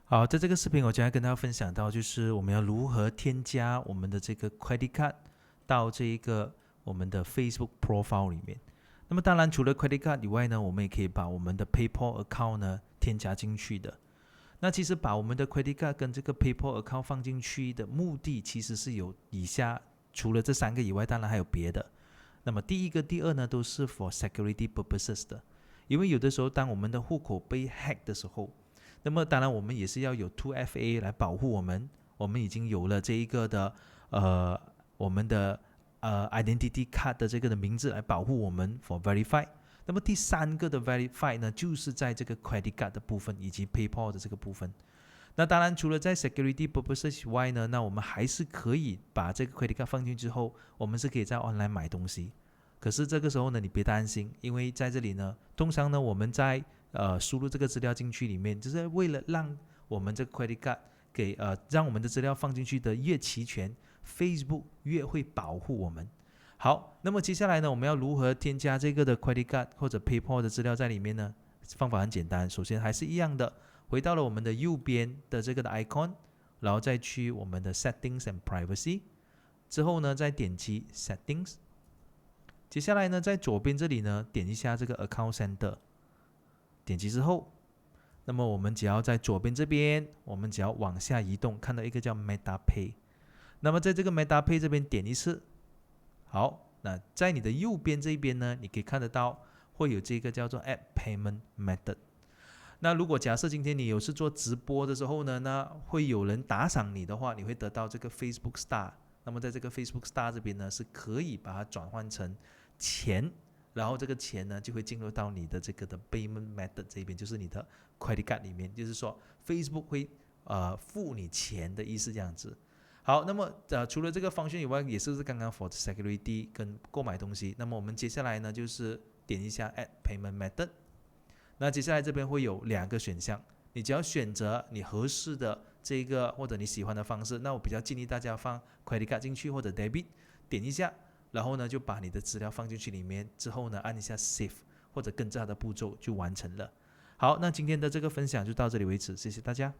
好，在这个视频我将要跟大家分享到，就是我们要如何添加我们的这个 credit card 到这一个我们的 Facebook profile 里面。那么当然，除了 credit card 以外呢，我们也可以把我们的 PayPal account 呢添加进去的。那其实把我们的 credit card 跟这个 PayPal account 放进去的目的，其实是有以下，除了这三个以外，当然还有别的。那么第一个、第二呢，都是 for security purposes 的，因为有的时候当我们的户口被 hack 的时候，那么当然我们也是要有 2FA 来保护我们。我们已经有了这一个的我们的identity card 的这个的名字来保护我们 for verify。那么第三个的 verify 呢，就是在这个 credit card 的部分以及 PayPal 的这个部分。那当然，除了在 security purposes 以外呢，那我们还是可以把这个 credit card 放进去之后，我们是可以在 online 买东西。可是这个时候呢，你别担心，因为在这里呢，通常呢我们在输入这个资料进去里面，就是为了让我们这个 credit card 让我们的资料放进去的越齐全， Facebook 越会保护我们。好，那么接下来呢，我们要如何添加这个的 credit card 或者 PayPal 的资料在里面呢？方法很简单，首先还是一样的，回到了我们的右边的这个的 icon， 然后再去我们的 Settings and Privacy， 之后呢再点击 Settings， 接下来呢在左边这里呢点一下这个 Account Center， 点击之后，那么我们只要在左边这边，我们只要往下移动，看到一个叫 Meta Pay， 那么在这个 Meta Pay 这边点一次。好，那在你的右边这边呢，你可以看得到会有这个叫做 Add Payment Method。那如果假设今天你有是做直播的时候呢，那会有人打赏你的话，你会得到这个 Facebook Star。那么在这个 Facebook Star 这边呢，是可以把它转换成钱，然后这个钱呢就会进入到你的这个的 Payment Method 这边，就是你的 Credit Card 里面，就是说 Facebook 会付你钱的意思这样子。好，那么除了这个方式以外，也是刚刚 for security 跟购买东西。那么我们接下来呢，就是点一下 Add Payment Method。那接下来这边会有两个选项，你只要选择你合适的这个或者你喜欢的方式。那我比较建议大家放 credit card 进去或者 debit， 点一下，然后呢就把你的资料放进去里面，之后呢按一下 save 或者跟着它的步骤就完成了。好，那今天的这个分享就到这里为止，谢谢大家。